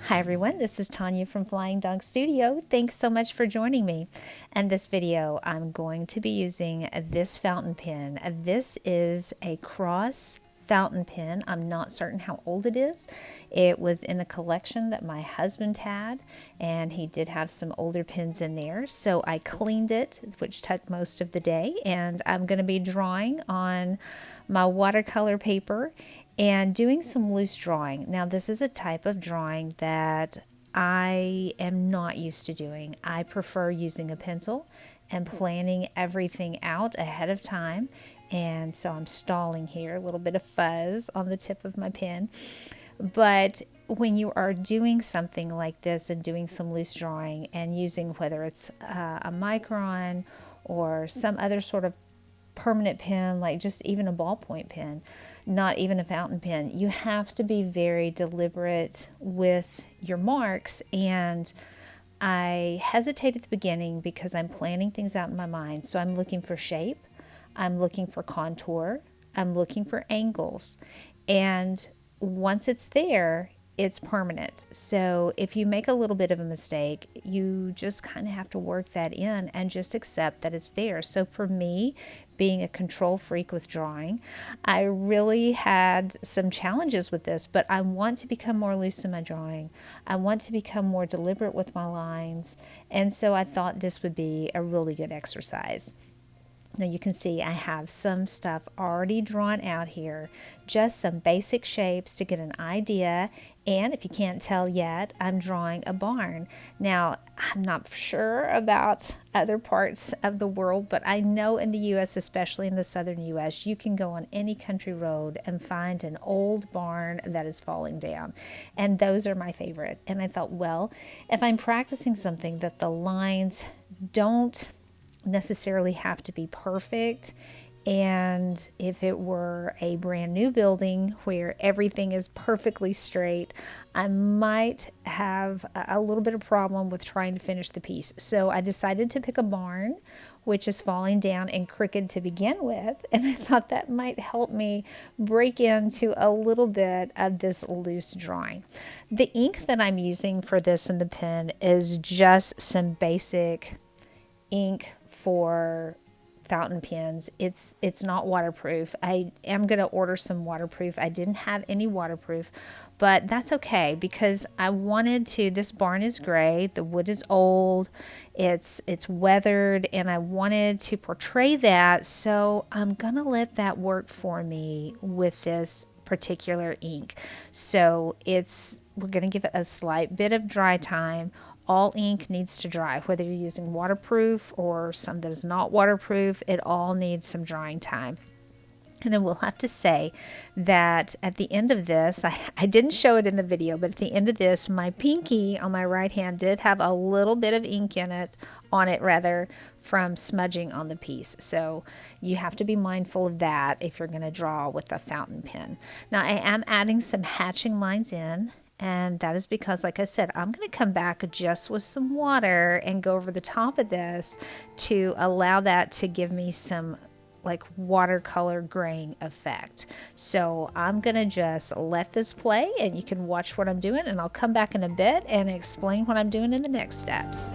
Hi everyone, this is Tanya from Flying Dog Studio. Thanks so much for joining me. In this video, I'm going to be using this fountain pen. This is a cross fountain pen. I'm not certain how old it is. It was in a collection that my husband had, and he did have some older pens in there. So I cleaned it, which took most of the day, and I'm going to be drawing on my watercolor paper and doing some loose drawing. Now, this is a type of drawing that I am not used to doing. I prefer using a pencil and planning everything out ahead of time. And so I'm stalling here, a little bit of fuzz on the tip of my pen. But when you are doing something like this and doing some loose drawing and using whether it's a micron or some other sort of permanent pen, like just even a ballpoint pen, not even a fountain pen, you have to be very deliberate with your marks. And I hesitate at the beginning because I'm planning things out in my mind. So I'm looking for shape, I'm looking for contour, I'm looking for angles. And once it's there, it's permanent. So if you make a little bit of a mistake, you just kind of have to work that in and just accept that it's there. So for me, being a control freak with drawing, I really had some challenges with this, but I want to become more loose in my drawing. I want to become more deliberate with my lines. And so I thought this would be a really good exercise. Now you can see I have some stuff already drawn out here, just some basic shapes to get an idea. And if you can't tell yet, I'm drawing a barn. Now, I'm not sure about other parts of the world, but I know in the U.S., especially in the southern U.S., you can go on any country road and find an old barn that is falling down. And those are my favorite. And I thought, well, if I'm practicing something that the lines don't necessarily have to be perfect, and if it were a brand new building where everything is perfectly straight, I might have a little bit of problem with trying to finish the piece. So I decided to pick a barn which is falling down and crooked to begin with, and I thought that might help me break into a little bit of this loose drawing. The ink that I'm using for this in the pen is just some basic ink for fountain pens. It's not waterproof. I am going to order some waterproof. I didn't have any waterproof, but that's okay because I wanted to. This barn is gray, the wood is old, it's weathered, and I wanted to portray that, so I'm going to let that work for me with this particular ink. So we're going to give it a slight bit of dry time. All ink needs to dry, whether you're using waterproof or some that is not waterproof, it all needs some drying time. And I will have to say that at the end of this, I didn't show it in the video, but at the end of this, my pinky on my right hand did have a little bit of ink on it rather, from smudging on the piece. So you have to be mindful of that if you're going to draw with a fountain pen. Now I am adding some hatching lines in. And that is because, like I said, I'm going to come back just with some water and go over the top of this to allow that to give me some like watercolor graying effect. So I'm going to just let this play and you can watch what I'm doing, and I'll come back in a bit and explain what I'm doing in the next steps.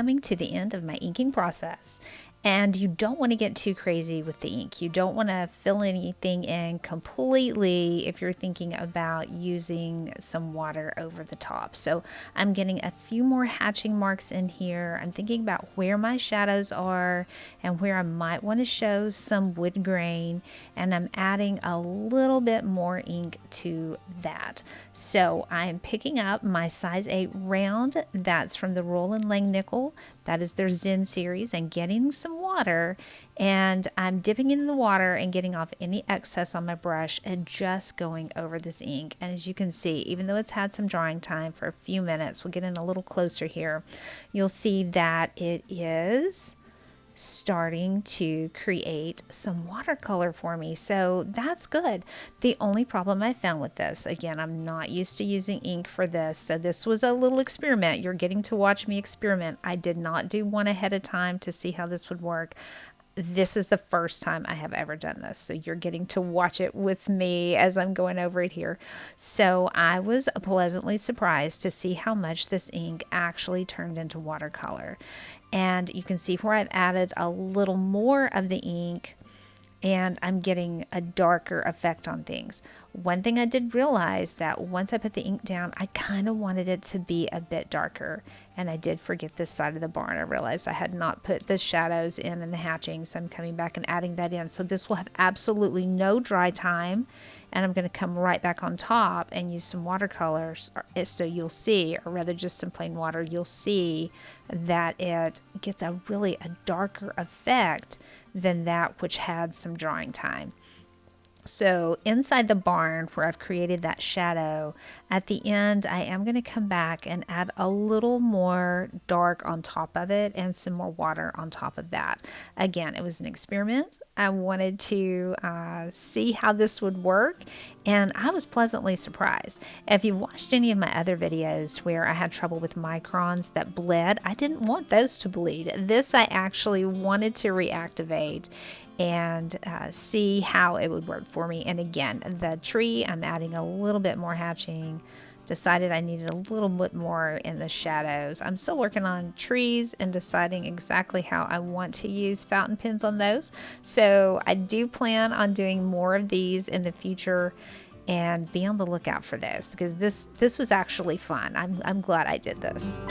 coming to the end of my inking process. And you don't want to get too crazy with the ink. You don't want to fill anything in completely if you're thinking about using some water over the top. So I'm getting a few more hatching marks in here. I'm thinking about where my shadows are and where I might want to show some wood grain. And I'm adding a little bit more ink to that. So I'm picking up my size 8 round. That's from the Langnickel. That is their Zen series, and getting some water, and I'm dipping in the water and getting off any excess on my brush and just going over this ink. And as you can see, even though it's had some drying time for a few minutes, we'll get in a little closer here, you'll see that it is starting to create some watercolor for me, so that's good. The only problem I found with this, again, I'm not used to using ink for this, so this was a little experiment. You're getting to watch me experiment. I did not do one ahead of time to see how this would work. This is the first time I have ever done this, so you're getting to watch it with me as I'm going over it here. So I was pleasantly surprised to see how much this ink actually turned into watercolor. And you can see where I've added a little more of the ink and I'm getting a darker effect on things. One thing I did realize that once I put the ink down, I kind of wanted it to be a bit darker. And I did forget this side of the barn. I realized I had not put the shadows in and the hatching, so I'm coming back and adding that in. So this will have absolutely no dry time. And I'm going to come right back on top and use some watercolors, so you'll see, or rather just some plain water, you'll see that it gets a darker effect than that which had some drying time. So inside the barn where I've created that shadow, at the end I am going to come back and add a little more dark on top of it and some more water on top of that. Again, it was an experiment. I wanted to see how this would work, and I was pleasantly surprised. If you watched any of my other videos where I had trouble with microns that bled, I didn't want those to bleed. This I actually wanted to reactivate and see how it would work for me. And again, the tree, I'm adding a little bit more hatching. Decided I needed a little bit more in the shadows. I'm still working on trees and deciding exactly how I want to use fountain pens on those. So I do plan on doing more of these in the future, and be on the lookout for this, because this was actually fun. I'm glad I did this.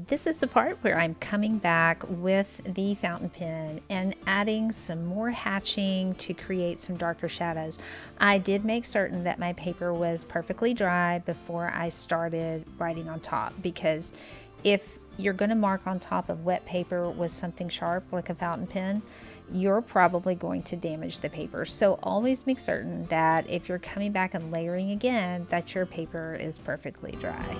This is the part where I'm coming back with the fountain pen and adding some more hatching to create some darker shadows. I did make certain that my paper was perfectly dry before I started writing on top, because if you're going to mark on top of wet paper with something sharp like a fountain pen, you're probably going to damage the paper. So always make certain that if you're coming back and layering again, that your paper is perfectly dry.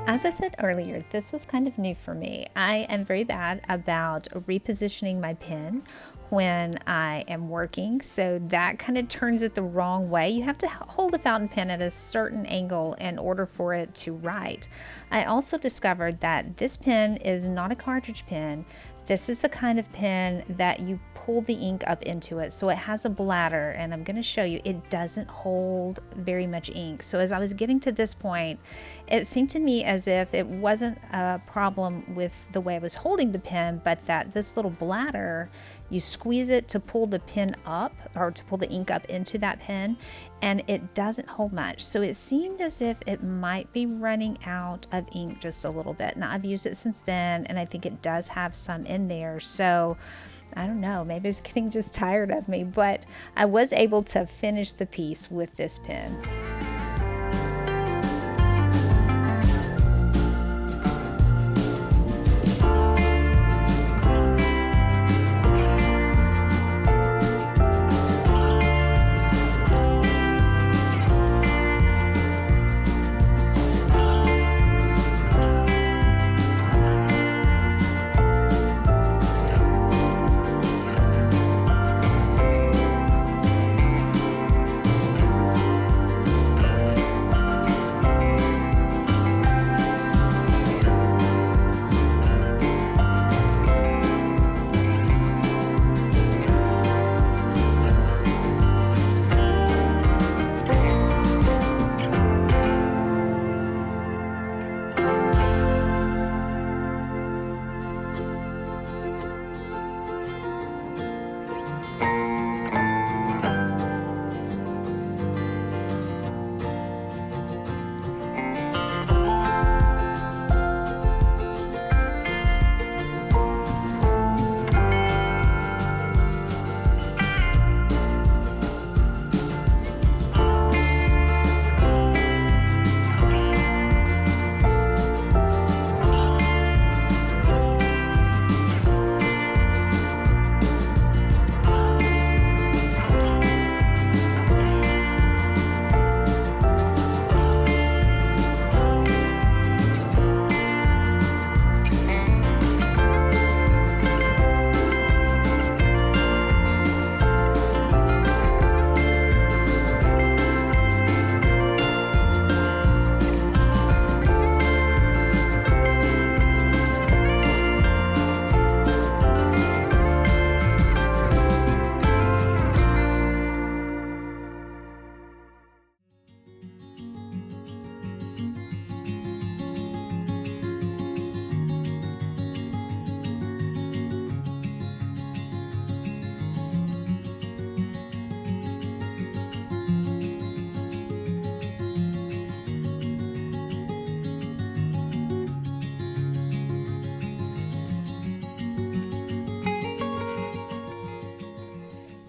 As I said earlier, this was kind of new for me. I am very bad about repositioning my pen when I am working, so that kind of turns it the wrong way. You have to hold a fountain pen at a certain angle in order for it to write. I also discovered that this pen is not a cartridge pen. This is the kind of pen that you pull the ink up into it. So it has a bladder, and I'm going to show you, it doesn't hold very much ink. So as I was getting to this point, it seemed to me as if it wasn't a problem with the way I was holding the pen, but that this little bladder, you squeeze it to pull the pen up, or to pull the ink up into that pen, and it doesn't hold much. So it seemed as if it might be running out of ink just a little bit. Now I've used it since then, and I think it does have some in there. So I don't know, maybe it's getting just tired of me, but I was able to finish the piece with this pen.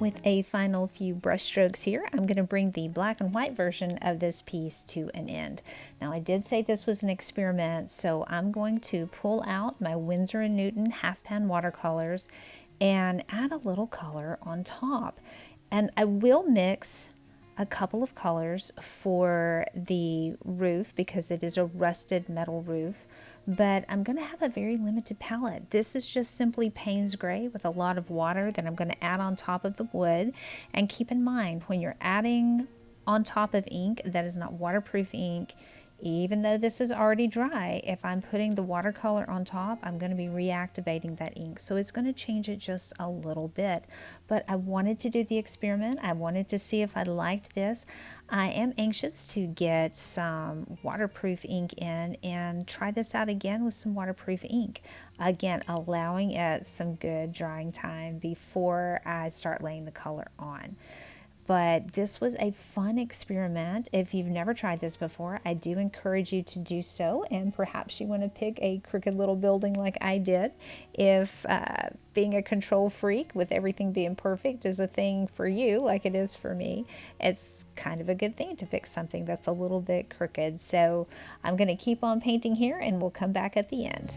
With a final few brush strokes here, I'm going to bring the black and white version of this piece to an end. Now, I did say this was an experiment, so I'm going to pull out my Winsor & Newton half pan watercolors and add a little color on top. And I will mix a couple of colors for the roof because it is a rusted metal roof, but I'm going to have a very limited palette. This is just simply Payne's Gray with a lot of water that I'm going to add on top of the wood. And keep in mind, when you're adding on top of ink that is not waterproof ink, even though this is already dry, if I'm putting the watercolor on top, I'm going to be reactivating that ink. So it's going to change it just a little bit. But I wanted to do the experiment. I wanted to see if I liked this. I am anxious to get some waterproof ink in and try this out again with some waterproof ink. Again, allowing it some good drying time before I start laying the color on. But this was a fun experiment. If you've never tried this before, I do encourage you to do so, and perhaps you want to pick a crooked little building like I did. If being a control freak with everything being perfect is a thing for you like it is for me, it's kind of a good thing to pick something that's a little bit crooked. So I'm going to keep on painting here and we'll come back at the end.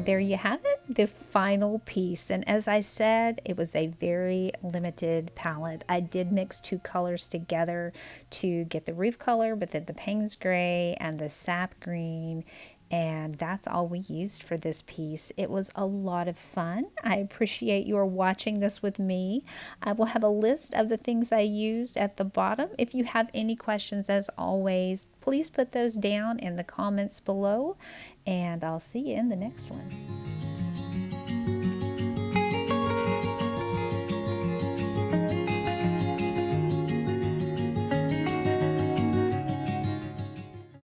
There you have it, the final piece. And as I said, it was a very limited palette. I did mix two colors together to get the roof color, but then the Payne's Gray and the sap green, and that's all we used for this piece. It was a lot of fun. I appreciate you are watching this with me. I will have a list of the things I used at the bottom. If you have any questions, as always, please put those down in the comments below, and I'll see you in the next one.